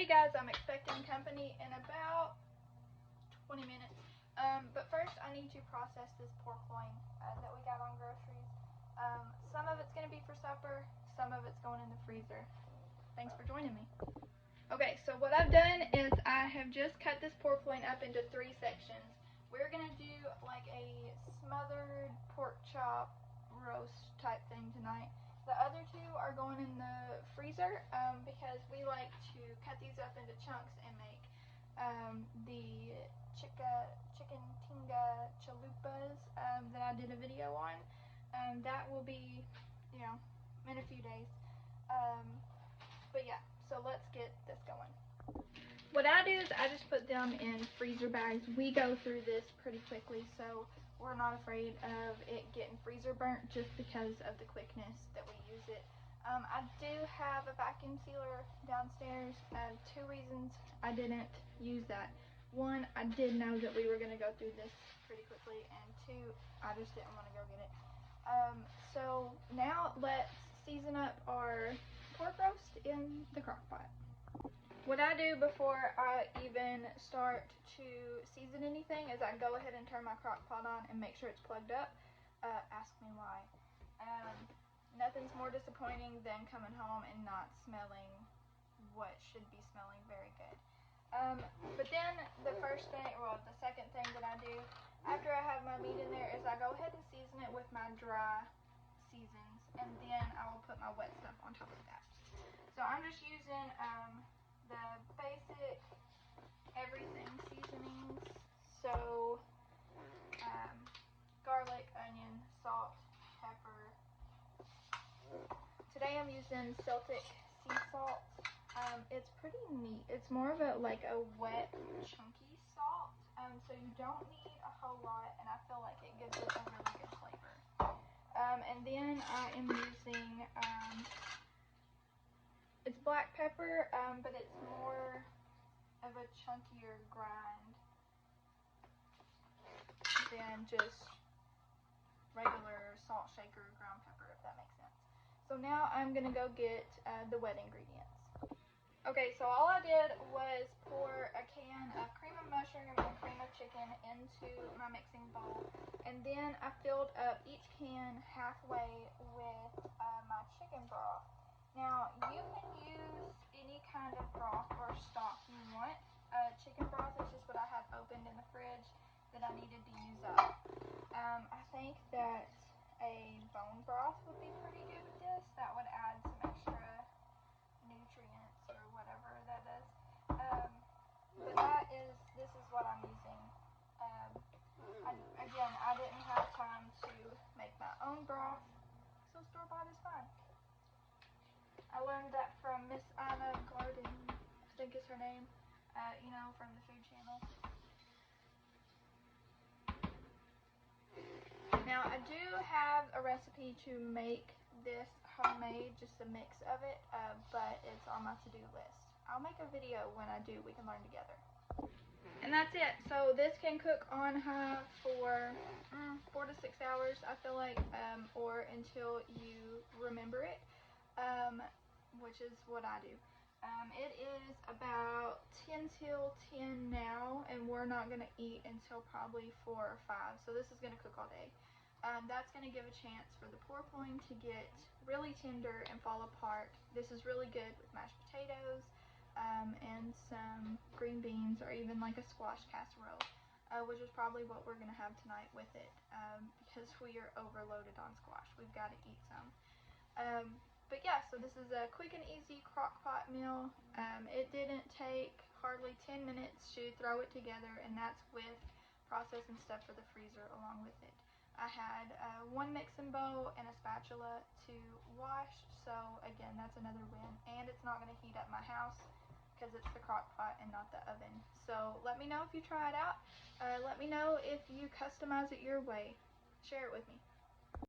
Hey guys, I'm expecting company in about 20 minutes. But first I need to process this pork loin that we got on groceries. Some of it's going to be for supper, some of it's going in the freezer. Thanks for joining me. Okay, so what I've done is I have just cut this pork loin up into 3 sections. We're going to do like a smothered pork chop roast type thing tonight. The other 2 are going in the freezer because we like to cut these up into chunks and make the chicken tinga chalupas that I did a video on. That will be, in a few days. But yeah, so let's get this going. What I do is I just put them in freezer bags. We go through this pretty quickly, so we're not afraid of it getting freezer burnt just because of the quickness that we use it. I do have a vacuum sealer downstairs. 2 reasons I didn't use that. 1, I did know that we were going to go through this pretty quickly, and 2, I just didn't want to go get it. So now let's season up our pork roast in the crock pot. What I do before I even start to season anything is I go ahead and turn my crock pot on and make sure it's plugged up. Ask me why. Nothing's more disappointing than coming home and not smelling what should be smelling very good. But then the second thing that I do after I have my meat in there is I go ahead and season it with my dry seasons, and then I will put my wet stuff on top of that. So I'm just using the basic everything seasonings, so garlic, onion, salt, pepper. Today I'm using Celtic sea salt. It's pretty neat. It's more of a wet, chunky salt, so you don't need a whole lot, and I feel like it gives it a really good flavor. And then I am using it's black pepper, but it's more of a chunkier grind than just regular salt shaker ground pepper, if that makes sense. So now I'm gonna go get the wet ingredients. Okay, so all I did was pour a can of cream of mushroom and cream of chicken into my mixing bowl, and then I filled up each can halfway with my chicken broth. Now, you can use any kind of broth or stock you want. Chicken broth is just what I had opened in the fridge that I needed to use up. I think that a bone broth would be pretty good with this. That would add some extra nutrients or whatever that is. But this is what I'm using. I didn't have time to make my own broth, so store-bought is fine. I learned that from Miss Anna Garden, I think is her name, from the food channel. Now, I do have a recipe to make this homemade, just a mix of it, but it's on my to-do list. I'll make a video when I do, we can learn together. And that's it. So this can cook on high for 4 to 6 hours, I feel like, or until you remember it, which is what I do. It is about 10 till 10 now, and we're not going to eat until probably 4 or 5, so this is going to cook all day. That's going to give a chance for the pork loin to get really tender and fall apart. This is really good with mashed potatoes and some green beans, or even like a squash casserole, which is probably what we're going to have tonight with it, because we are overloaded on squash. We've got to eat some. But yeah, so this is a quick and easy crock pot meal. It didn't take hardly 10 minutes to throw it together, and that's with processing stuff for the freezer along with it. I had 1 mixing bowl and a spatula to wash, so again, that's another win. And it's not going to heat up my house because it's the crock pot and not the oven. So let me know if you try it out. Let me know if you customize it your way. Share it with me.